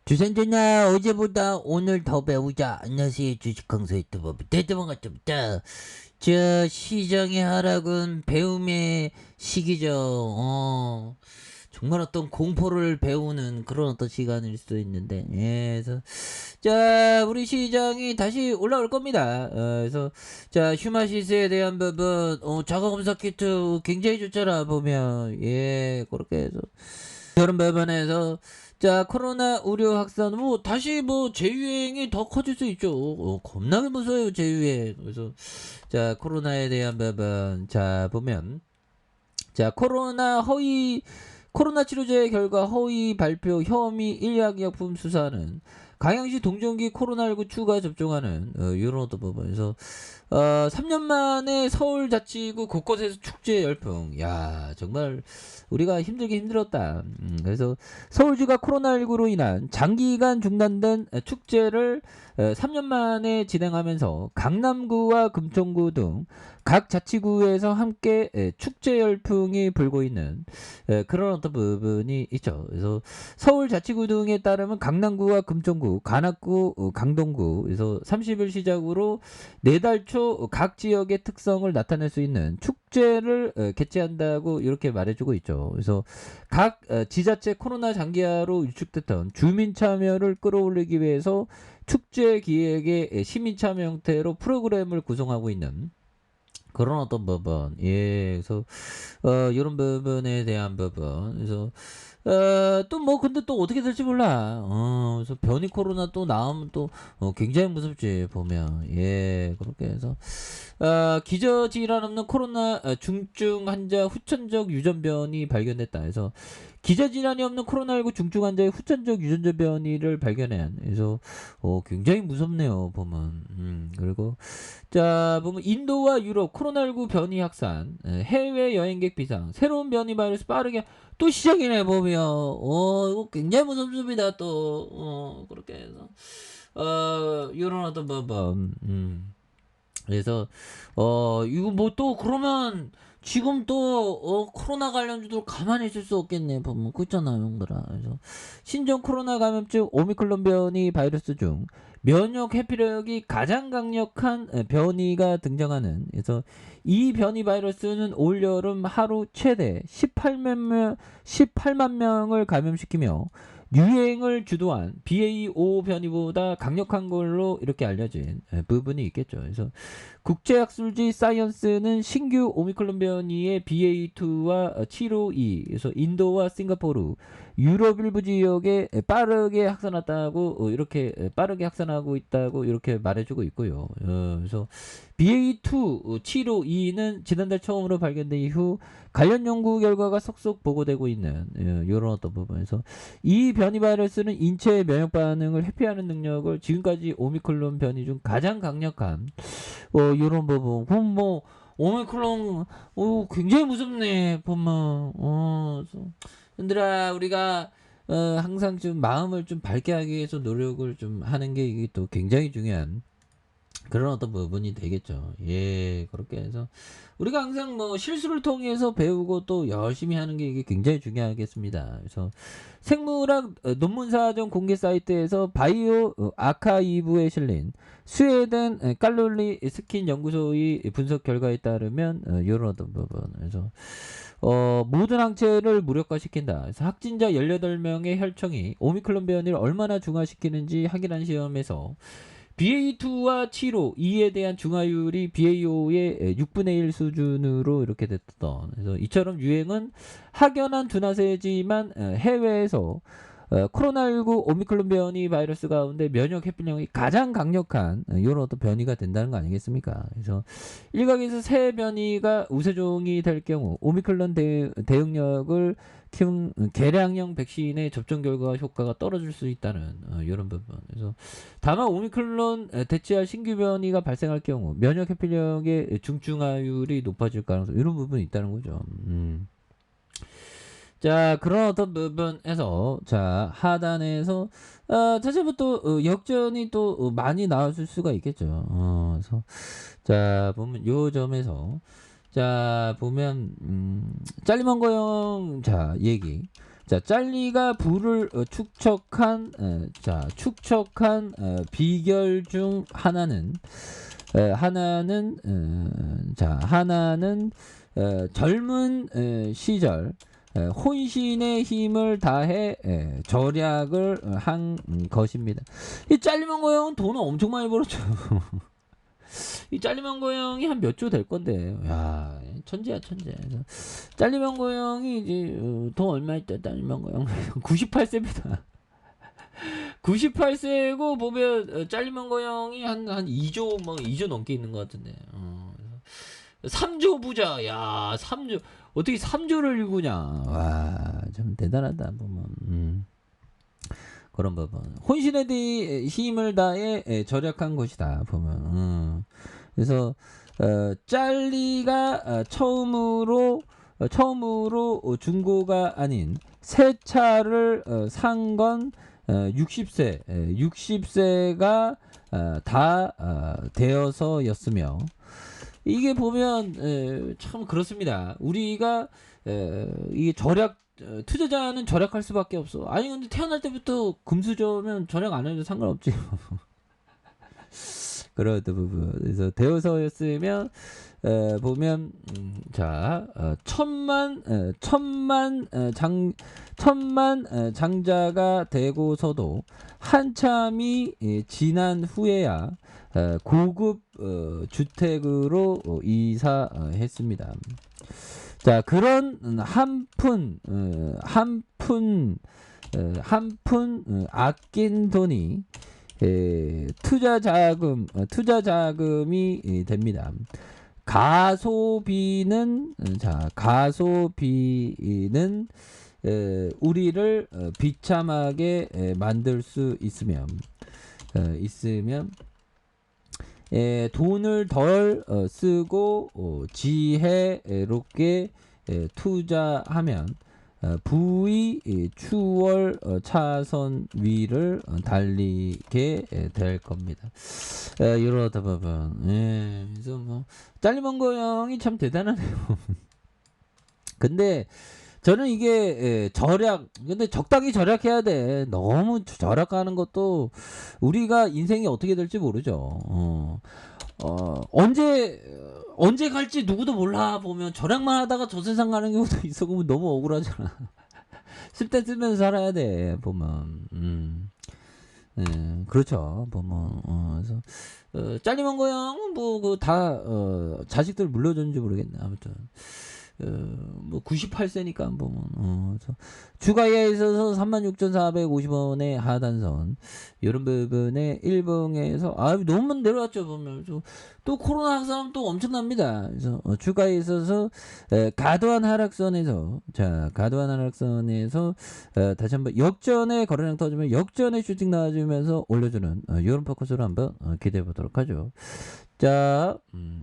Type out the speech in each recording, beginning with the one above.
주산전화 어제보다 오늘 더 배우자. 안녕하세요. 주식강사 유튜버 대대방가부터 저 시장의 하락은 배움의 시기죠. 정말 어떤 공포를 배우는 그런 어떤 시간일 수도 있는데, 그래서 자 우리 시장이 다시 올라올 겁니다. 그래서 자 휴마시스에 대한 부분, 자가 검사 키트 굉장히 좋잖아 보면. 그렇게 해서 그런 부분에서 자 코로나 우려 확산 다시 재유행이 더 커질 수 있죠. 겁나게 무서워요 재유행. 그래서 자 코로나에 대한 부분 자 보면 자 코로나 치료제 결과 허위 발표 혐의 일약약품 수사는 강양시 동정기 코로나19 추가 접종하는 이런 어떤 부분에서 3년 만에 서울자치구 곳곳에서 축제 열풍. 야 정말 우리가 힘들긴 힘들었다. 그래서 서울주가 코로나19로 인한 장기간 중단된 축제를 3년 만에 진행하면서 강남구와 금천구 등 각 자치구에서 함께 축제 열풍이 불고 있는 그런 어떤 부분이 있죠. 그래서 서울자치구 등에 따르면 강남구와 금천구, 관악구, 강동구, 그래서 30일 시작으로 4달 초 각 지역의 특성을 나타낼 수 있는 축제를 개최한다고 이렇게 말해주고 있죠. 그래서 각 지자체 코로나 장기화로 위축됐던 주민 참여를 끌어올리기 위해서 축제 기획의 시민 참여 형태로 프로그램을 구성하고 있는 그런 어떤 부분. 그래서 이런 부분에 대한 부분. 그래서 또 근데 또 어떻게 될지 몰라. 그래서 변이 코로나 또 나오면 또 굉장히 무섭지 보면. 그렇게 해서 기저질환 없는 코로나 중증 환자 후천적 유전변이 발견됐다. 그래서 기저질환이 없는 코로나19 중증 환자의 후천적 유전자 변이를 발견한. 그래서 굉장히 무섭네요 보면. 그리고 자 보면 인도와 유럽 코로나19 변이 확산, 해외 여행객 비상, 새로운 변이 바이러스 빠르게 또 시작이네 보면. 이거 굉장히 무섭습니다 또. 그렇게 해서 이런 어떤 부분. 그래서 이거 또 그러면 지금 또 코로나 관련주도 가만히 있을 수 없겠네 보면. 그렇잖아요 형들아. 그래서 신종 코로나 감염증 오미크론 변이 바이러스 중 면역 회피력이 가장 강력한 변이가 등장하는. 그래서 이 변이 바이러스는 올여름 하루 최대 18만 명을 감염시키며 유행을 주도한 BA5 변이보다 강력한 걸로 이렇게 알려진 부분이 있겠죠. 그래서 국제학술지 사이언스는 신규 오미크론 변이의 BA2와 752, 그래서 인도와 싱가포르, 유럽 일부 지역에 빠르게 확산했다고 이렇게 빠르게 확산하고 있다고 이렇게 말해주고 있고요. 그래서 BA2 752는 지난달 처음으로 발견된 이후 관련 연구 결과가 속속 보고되고 있는 이런 어떤 부분에서 이 변이 바이러스는 인체의 면역 반응을 회피하는 능력을 지금까지 오미크론 변이 중 가장 강력한 이런 부분. 그럼 오미크론 굉장히 무섭네 보면. 얘들아 우리가 항상 좀 마음을 좀 밝게 하기 위해서 노력을 좀 하는 게 이게 또 굉장히 중요한 그런 어떤 부분이 되겠죠. 그렇게 해서 우리가 항상 실수를 통해서 배우고 또 열심히 하는 게 이게 굉장히 중요하겠습니다. 그래서 생물학 논문사전 공개 사이트에서 바이오 아카이브에 실린 스웨덴 칼로리 스킨 연구소의 분석 결과에 따르면 이런 어떤 부분. 그래서 모든 항체를 무력화시킨다. 그래서 확진자 18명의 혈청이 오미크론 변이를 얼마나 중화시키는지 확인한 시험에서 BA2와 752에 대한 중화율이 BA5의 6분의 1 수준으로 이렇게 됐던. 그래서 이처럼 유행은 확연한 둔화세지만 해외에서 코로나19 오미크론 변이 바이러스 가운데 면역 회피력이 가장 강력한 이런 어떤 변이가 된다는 거 아니겠습니까? 그래서 일각에서 새 변이가 우세종이 될 경우 오미크론 대응력을 키운 개량형 백신의 접종 결과 효과가 떨어질 수 있다는 이런 부분. 그래서 다만 오미크론 대체할 신규 변이가 발생할 경우 면역 회피력의 중증화율이 높아질 가능성, 이런 부분이 있다는 거죠. 자 그런 어떤 부분에서 자 하단에서 자체부터 역전이 또 많이 나왔을 수가 있겠죠. 그래서 자 보면 요 점에서 자 보면 짤리먼거형 자 얘기 자, 짤리가 부를 축척한 비결 중 하나는 젊은 시절 혼신의 힘을 다해 절약을 한 것입니다. 이 짤리망고 형은 돈을 엄청 많이 벌었죠. 이 짤리망고 형이 한 몇 조 될 건데, 야, 천재야, 천재. 짤리망고 형이 이제 돈 얼마 있다, 짤리망고 형. 98세입니다. 98세고 보면 짤리망고 형이 한 2조, 뭐 2조 넘게 있는 것 같은데. 3조 부자, 야, 3조. 어떻게 3조를 일구냐. 와, 참 대단하다, 보면. 그런 부분. 혼신에 대해 힘을 다해 절약한 것이다, 보면. 그래서, 짤리가 처음으로 중고가 아닌 새 차를 산 건 60세, 60세가 다 되어서였으며, 이게 보면 참 그렇습니다. 우리가 이게 투자자는 절약할 수밖에 없어. 아니 근데 태어날 때부터 금수저면 절약 안 해도 상관없지. 그런 부분. 그래서 되어서였으면 보면 천만 장자가 되고서도 한참이 지난 후에야 고급 주택으로 이사했습니다. 자, 그런 한 푼 아낀 돈이 투자 자금이 됩니다. 가소비는 우리를 비참하게 만들 수 있으면 돈을 덜 쓰고 지혜롭게 투자하면 부의 추월 차선 위를 달리게 될 겁니다. 이러다 보면 그래서 뭐 짤리망고 형이 참 대단하네요. 근데 저는 이게 근데 적당히 절약해야 돼. 너무 절약하는 것도 우리가 인생이 어떻게 될지 모르죠. 언제 갈지 누구도 몰라. 보면 절약만 하다가 저 세상 가는 경우도 있어. 그러면 너무 억울하잖아. 쓸 때 쓰면서 살아야 돼. 보면 그렇죠. 보면 그래서 짤리망고 형은 뭐 그 다 자식들 물려줬는지 모르겠네. 아무튼 뭐 98세니까 보면 주가에 있어서 36,450원의 하단선 이런 부분에 일봉에서 너무 내려왔죠. 보면 또 코로나 확산 또 엄청납니다. 그래서 주가에 있어서 과도한 하락선에서 다시 한번 역전의 거래량 터지면 역전의 슈팅 나와주면서 올려주는 이런 포커스로 한번 기대해 보도록 하죠. 자,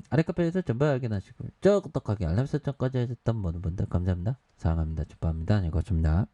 아래 카페에서 전부 확인하시고, 저 똑똑하게 알람 설정까지 해줬던 모든 분들 감사합니다. 사랑합니다. 축복합니다. 안녕히 가십니다.